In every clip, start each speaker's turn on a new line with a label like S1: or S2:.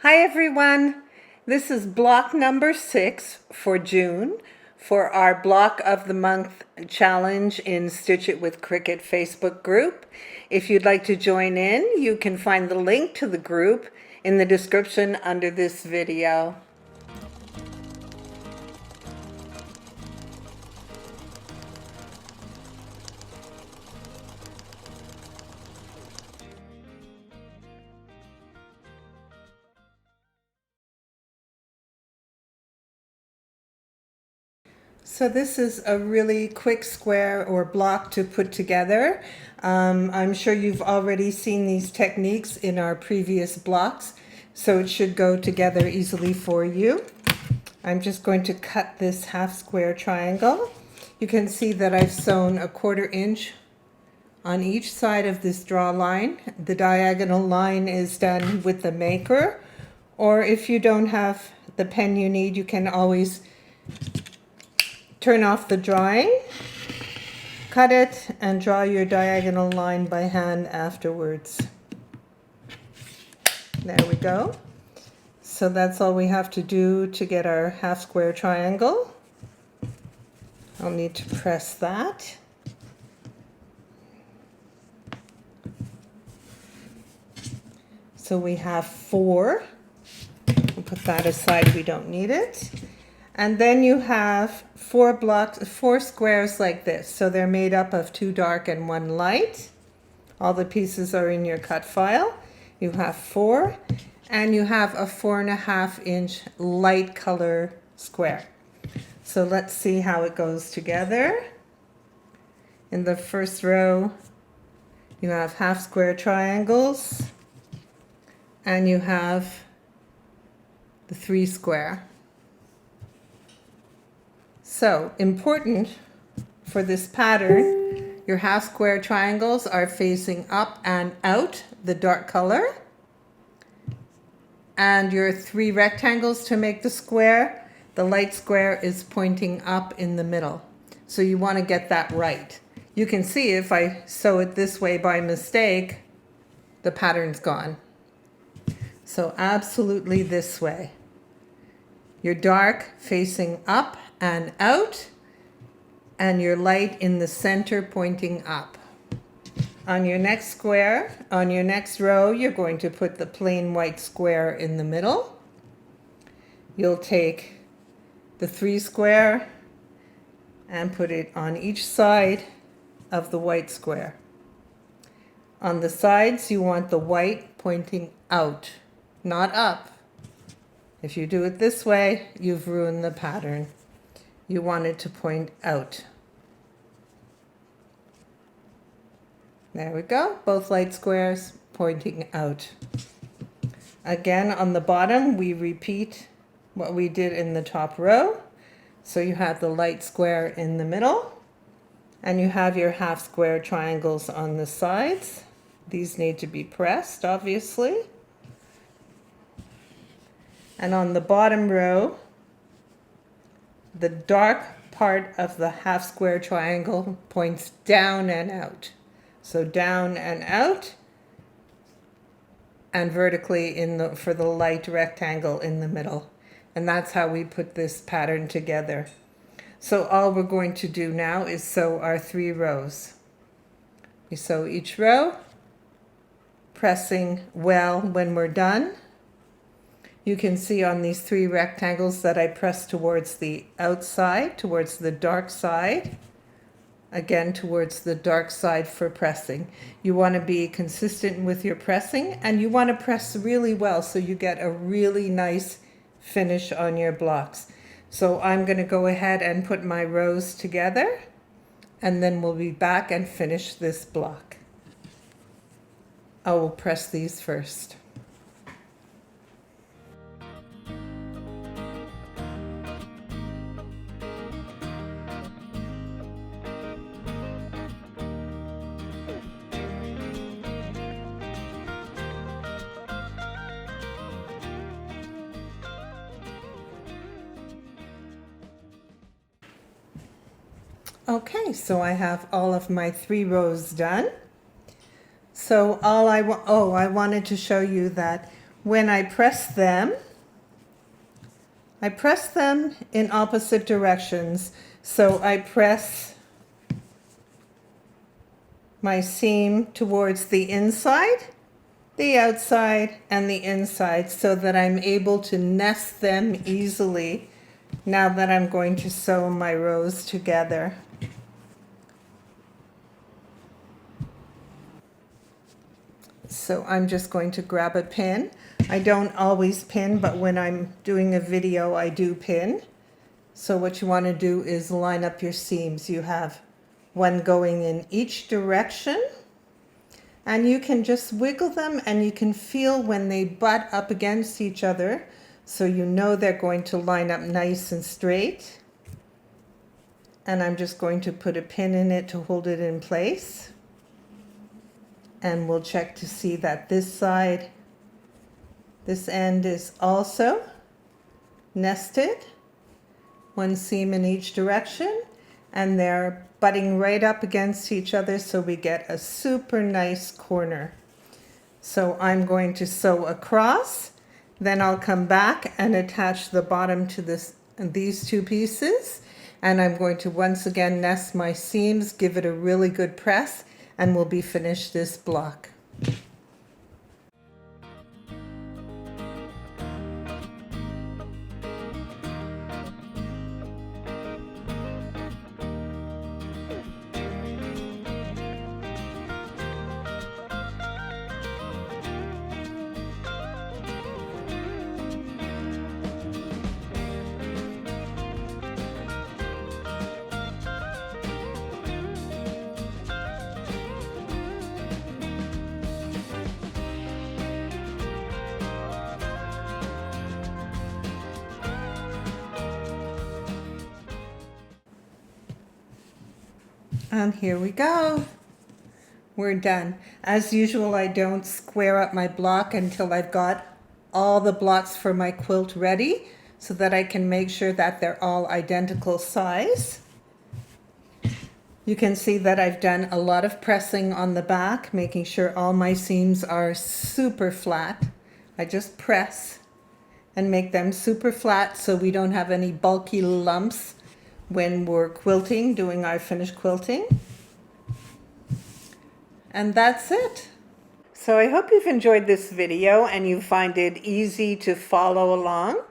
S1: Hi everyone, this is block number 6 for June for our block of the month challenge in Stitch It with Cricut Facebook group. If you'd like to join in, you can find the link to the group in the description under this video. So this is a really quick square or block to put together. I'm sure you've already seen these techniques in our previous blocks, so it should go together easily for you. I'm just going to cut this half square triangle. You can see that I've sewn a 1/4 inch on each side of this draw line. The diagonal line is done with the maker, or if you don't have the pen you need, you can always turn off the drawing, cut it, and draw your diagonal line by hand afterwards. There we go. So that's all we have to do to get our half square triangle. I'll need to press that. So we have 4. We'll put that aside, we don't need it. And then you have 4 squares like this. So they're made up of 2 dark and 1 light. All the pieces are in your cut file. You have 4, and you have a 4.5 inch light color square. So let's see how it goes together. In the first row, you have half square triangles, and you have the 3 square. So important for this pattern, your half square triangles are facing up and out, the dark color. And your 3 rectangles to make the square, the light square is pointing up in the middle. So you want to get that right. You can see if I sew it this way by mistake, the pattern's gone. So absolutely this way. Your dark facing up and out, and your light in the center pointing up. On your next square, on your next row, you're going to put the plain white square in the middle. You'll take the 3 square and put it on each side of the white square. On the sides, you want the white pointing out, not up. If you do it this way, you've ruined the pattern. You want it to point out. There we go, both light squares pointing out. Again, on the bottom, we repeat what we did in the top row. So you have the light square in the middle, and you have your half square triangles on the sides. These need to be pressed, obviously. And on the bottom row, the dark part of the half square triangle points down and out. So down and out, and vertically for the light rectangle in the middle. And that's how we put this pattern together. So all we're going to do now is sew our 3 rows. We sew each row, pressing well when we're done. You can see on these 3 rectangles that I press towards the outside, towards the dark side. Again, towards the dark side for pressing. You want to be consistent with your pressing, and you want to press really well so you get a really nice finish on your blocks. So I'm going to go ahead and put my rows together, and then we'll be back and finish this block. I will press these first. Okay, so I have all of my 3 rows done. So I wanted to show you that when I press them in opposite directions. So I press my seam towards the inside, the outside, and the inside so that I'm able to nest them easily now that I'm going to sew my rows together. So I'm just going to grab a pin. I don't always pin, but when I'm doing a video, I do pin. So what you want to do is line up your seams. You have one going in each direction, and you can just wiggle them and you can feel when they butt up against each other, so you know they're going to line up nice and straight. And I'm just going to put a pin in it to hold it in place. And we'll check to see that this side, this end is also nested, one seam in each direction, and they're butting right up against each other so we get a super nice corner. So I'm going to sew across, then I'll come back and attach the bottom to these two pieces, and I'm going to once again nest my seams, give it a really good press, and we'll be finished this block. And here we go. We're done. As usual, I don't square up my block until I've got all the blocks for my quilt ready so that I can make sure that they're all identical size. You can see that I've done a lot of pressing on the back, making sure all my seams are super flat. I just press and make them super flat so we don't have any bulky lumps when we're quilting, doing our finished quilting. And that's it. So I hope you've enjoyed this video and you find it easy to follow along.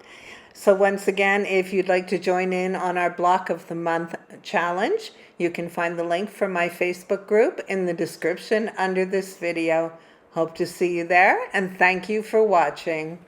S1: So once again, if you'd like to join in on our Block of the Month challenge, you can find the link for my Facebook group in the description under this video. Hope to see you there, and thank you for watching.